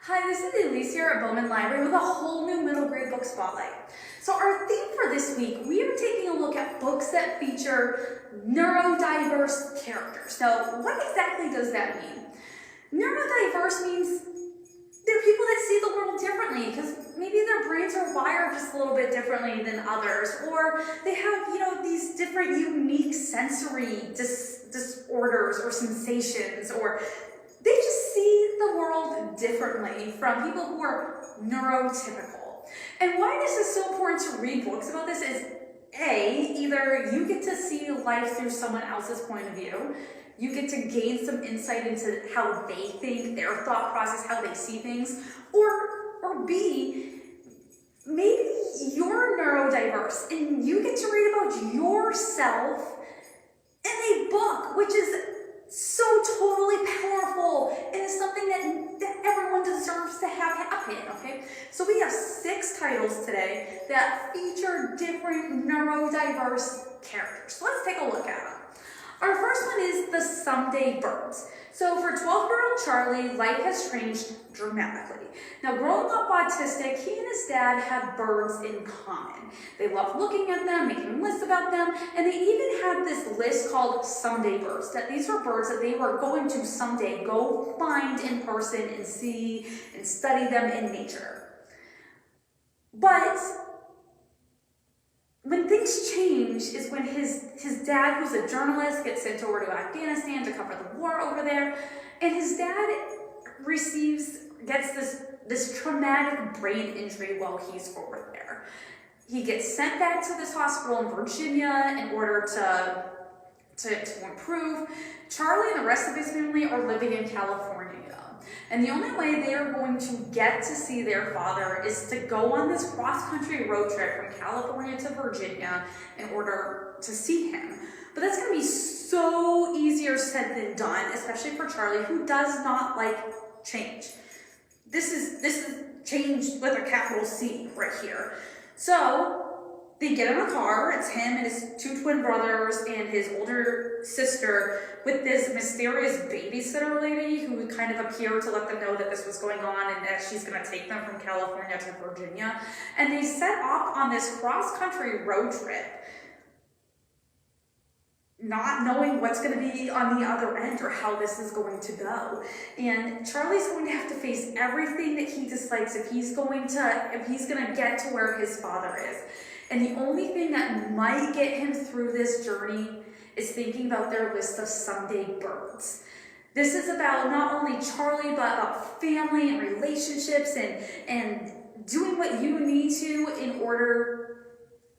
Hi, this is Elise here at Bowman Library with a whole new middle grade book spotlight. So our theme for this week, we are taking a look at books that feature neurodiverse characters. Now, what exactly does that mean? Neurodiverse means they're people that see the world differently because maybe their brains are wired just a little bit differently than others, or they have, these different unique sensory disorders or sensations, or they just see the world differently from people who are neurotypical. And why this is so important to read books about this is either you get to see life through someone else's point of view, you get to gain some insight into how they think, their thought process, how they see things, or B, maybe you're neurodiverse and you get to read about yourself in a book, which is so totally powerful and is something that everyone deserves to have happen, okay? So we have 6 titles today that feature different neurodiverse characters. So let's take a look at them. Our first one is the Someday Birds. So for 12-year-old Charlie, life has changed dramatically. Now, growing up autistic, he and his dad had birds in common. They loved looking at them, making lists about them, and they even had this list called Someday Birds, that these were birds that they were going to someday go find in person and see and study them in nature. But when things change is when his dad, who's a journalist, gets sent over to Afghanistan to cover the war over there, and his dad gets this traumatic brain injury while he's over there. He gets sent back to this hospital in Virginia in order to improve. Charlie and the rest of his family are living in California. And the only way they are going to get to see their father is to go on this cross-country road trip from California to Virginia in order to see him. But that's going to be so easier said than done, especially for Charlie, who does not like change. This is change with a capital C right here. So they get in a car. It's him and his 2 twin brothers and his older sister with this mysterious babysitter lady who kind of appeared to let them know that this was going on and that she's going to take them from California to Virginia. And they set off on this cross-country road trip, not knowing what's going to be on the other end or how this is going to go. And Charlie's going to have to face everything that he dislikes if he's going to get to where his father is. And the only thing that might get him through this journey is thinking about their list of Someday Birds. This is about not only Charlie, but about family and relationships and doing what you need to in order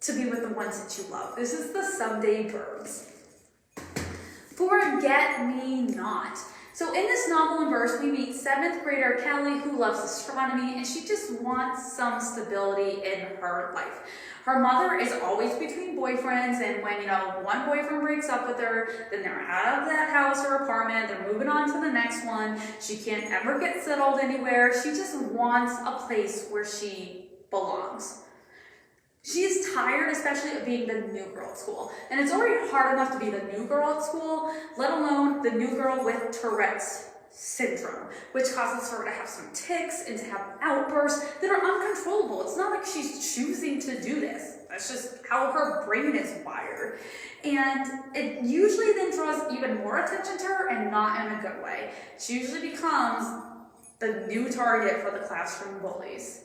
to be with the ones that you love. This is the Someday Birds. Forget Me Not. So in this novel and verse, we meet 7th grader Callie, who loves astronomy, and she just wants some stability in her life. Her mother is always between boyfriends, and when, one boyfriend breaks up with her, then they're out of that house or apartment, they're moving on to the next one. She can't ever get settled anywhere. She just wants a place where she belongs. She is tired, especially of being the new girl at school. And it's already hard enough to be the new girl at school, let alone the new girl with Tourette's syndrome, which causes her to have some tics and to have outbursts that are uncontrollable. It's not like she's choosing to do this. That's just how her brain is wired. And it usually then draws even more attention to her, and not in a good way. She usually becomes the new target for the classroom bullies.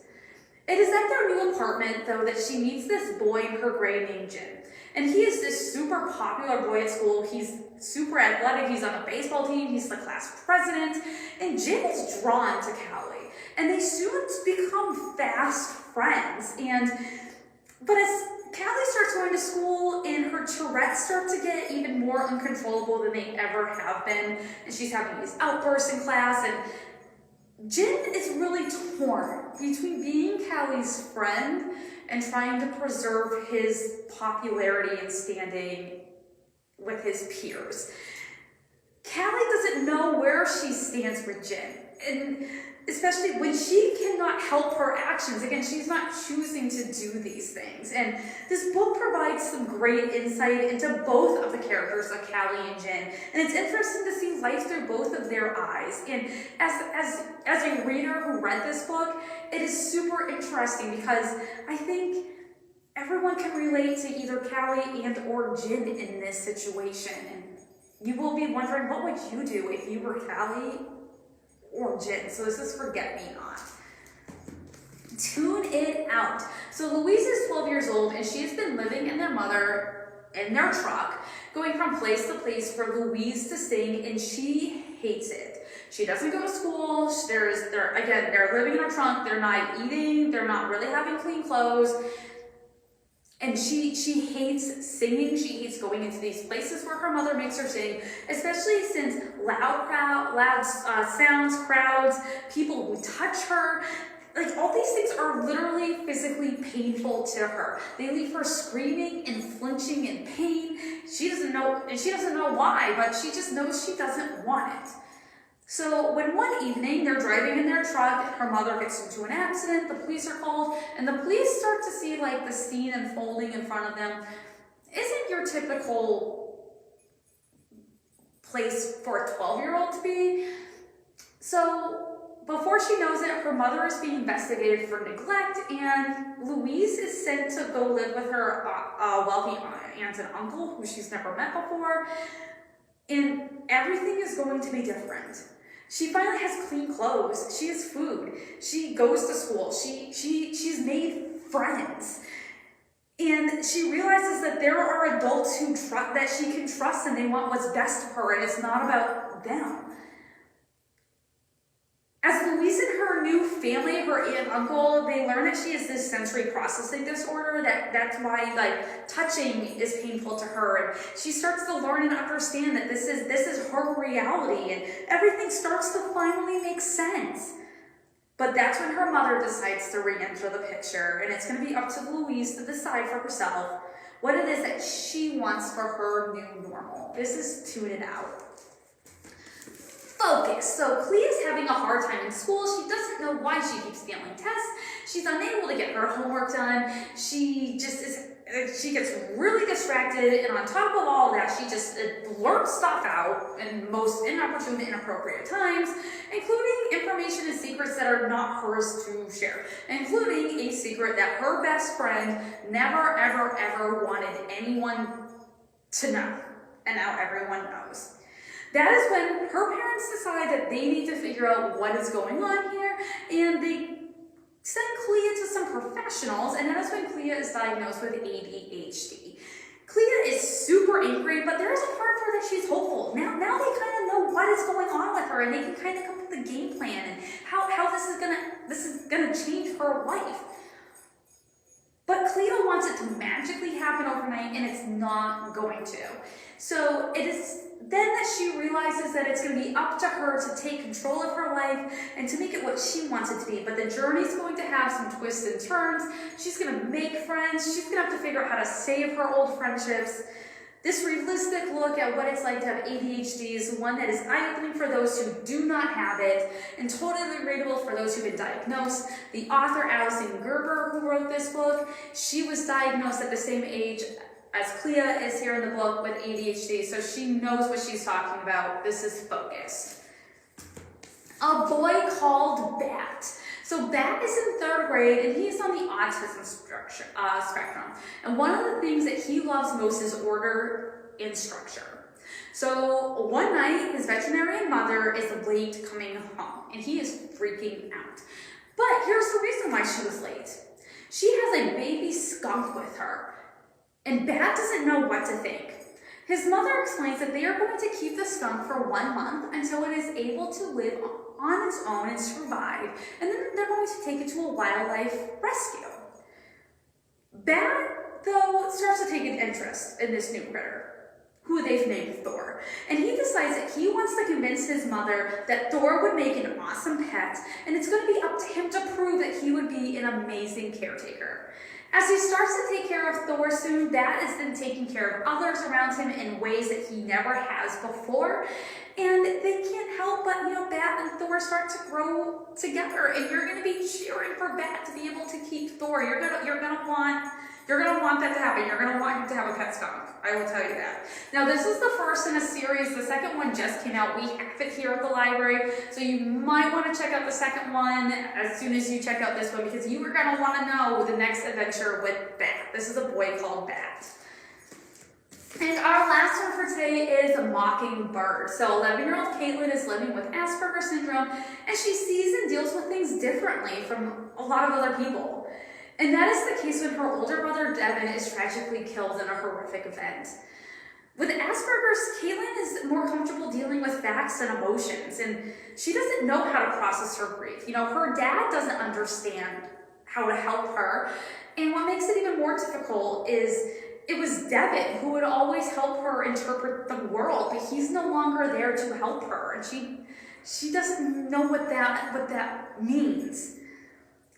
It is at their new apartment, though, that she meets this boy in her grade named Jin. And he is this super popular boy at school. He's super athletic. He's on the baseball team. He's the class president. And Jin is drawn to Callie. And they soon become fast friends. But as Callie starts going to school and her Tourette's start to get even more uncontrollable than they ever have been, and she's having these outbursts in class, and Jin is really torn between being Callie's friend and trying to preserve his popularity and standing with his peers. Callie doesn't know where she stands with Jen, and especially when she cannot help her actions. Again, she's not choosing to do these things. And this book provides some great insight into both of the characters of Callie and Jen. And it's interesting to see life through both of their eyes. And as a reader who read this book, it is super interesting because I think everyone can relate to either Callie and or Jen in this situation. And you will be wondering, what would you do if you were Callie or Jen? So this is Forget Me Not. Tune it out. So Louise is 12 years old and she has been living in their mother in their truck, going from place to place for Louise to sing, and she hates it. She doesn't go to school. They're living in a trunk. They're not eating. They're not really having clean clothes. And she hates singing. She hates going into these places where her mother makes her sing, especially since loud sounds, crowds, people who touch her, like all these things are literally physically painful to her. They leave her screaming and flinching in pain. She doesn't know why, but she just knows she doesn't want it. So when one evening they're driving in their truck, her mother gets into an accident, the police are called, and the police start to see like the scene unfolding in front of them isn't your typical place for a 12-year-old to be. So before she knows it, her mother is being investigated for neglect, and Louise is sent to go live with her wealthy aunt and uncle who she's never met before, and everything is going to be different. She finally has clean clothes. She has food. She goes to school. She's made friends. And she realizes that there are adults that she can trust and they want what's best for her, and it's not about them. As Louise and her new family, her aunt and uncle, they learn that she has this sensory processing disorder, that's why like touching is painful to her, and she starts to learn and understand that this is her reality, and everything starts to finally make sense. But that's when her mother decides to re-enter the picture, and it's going to be up to Louise to decide for herself what it is that she wants for her new normal. This is Tune It Out. Focus. So Clea is having a hard time in school. She doesn't know why she keeps failing tests. She's unable to get her homework done. She gets really distracted, and on top of all that, she just blurts stuff out in most inopportune, inappropriate times, including information and secrets that are not hers to share, including a secret that her best friend never, ever, ever wanted anyone to know, and now everyone knows. That is when her parents decide that they need to figure out what is going on here, and they send Clea to some professionals, and that is when Clea is diagnosed with ADHD. Clea is super angry, but there is a part of her that she's hopeful. Now they kind of know what is going on with her, and they can kind of come up with a game plan and how this is gonna change her life. But Clea wants it to magically happen overnight, and it's not going to. So it is then that she realizes that it's going to be up to her to take control of her life and to make it what she wants it to be. But the journey's going to have some twists and turns. She's going to make friends. She's going to have to figure out how to save her old friendships. This realistic look at what it's like to have ADHD is one that is eye-opening for those who do not have it and totally readable for those who've been diagnosed. The author, Alison Gerber, who wrote this book, she was diagnosed at the same age as Clea is here in the book with ADHD, so she knows what she's talking about. This is Focus. A Boy Called Bat. So Bat is in 3rd grade, and he's on the autism spectrum. And one of the things that he loves most is order and structure. So one night, his veterinarian mother is late coming home, and he is freaking out. But here's the reason why she was late. She has a baby skunk with her, and Bat doesn't know what to think. His mother explains that they are going to keep the skunk for 1 month until it is able to live on its own and survive, and then they're going to take it to a wildlife rescue. Bat, though, starts to take an interest in this new critter, who they've named Thor, and he decides that he wants to convince his mother that Thor would make an awesome pet, and it's going to be up to him to prove that he would be an amazing caretaker. As he starts to take care of Thor soon, Bat is then taking care of others around him in ways that he never has before. And they can't help but, Bat and Thor start to grow together. And you're going to be cheering for Bat to be able to keep Thor. You're gonna want that to happen. You're gonna want him to have a pet skunk. I will tell you that. Now, this is the first in a series. The second one just came out. We have it here at the library, so you might want to check out the second one as soon as you check out this one, because you are gonna want to know the next adventure with Bat. This is a boy called Bat. And our last one for today is Mockingbird. So 11-year-old Caitlin is living with Asperger's syndrome, and she sees and deals with things differently from a lot of other people. And that is the case when her older brother Devin is tragically killed in a horrific event. With Asperger's, Caitlin is more comfortable dealing with facts and emotions, and she doesn't know how to process her grief. Her dad doesn't understand how to help her, and what makes it even more difficult is it was Devin who would always help her interpret the world, but he's no longer there to help her, and she doesn't know what that means.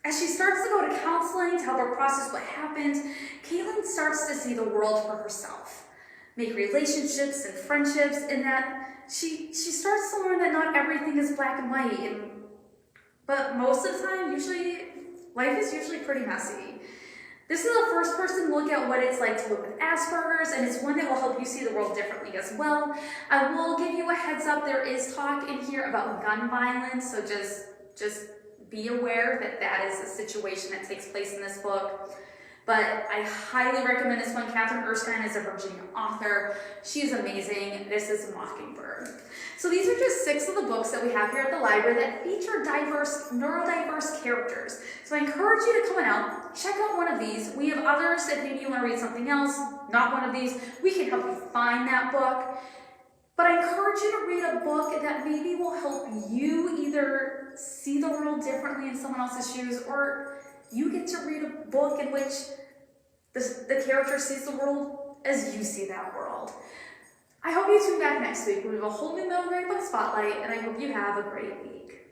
As she starts to go to counseling to help her process what happened, Caitlin starts to see the world for herself, make relationships and friendships, and that she starts to learn that not everything is black and white, but most of the time, life is usually pretty messy. This is the first person to look at what it's like to live with Asperger's, and it's one that will help you see the world differently as well. I will give you a heads up, there is talk in here about gun violence, so just be aware that is a situation that takes place in this book. But I highly recommend this one. Catherine Erskine is a Virginia author. She's amazing. This is Mockingbird. So these are just 6 of the books that we have here at the library that feature neurodiverse characters. So I encourage you to come out, check out one of these. We have others that maybe you want to read something else, not one of these. We can help you find that book. But I encourage you to read a book that maybe will help you either see the world differently in someone else's shoes, or you get to read a book in which the character sees the world as you see that world. I hope you tune back next week. We have a whole new middle grade book spotlight, and I hope you have a great week.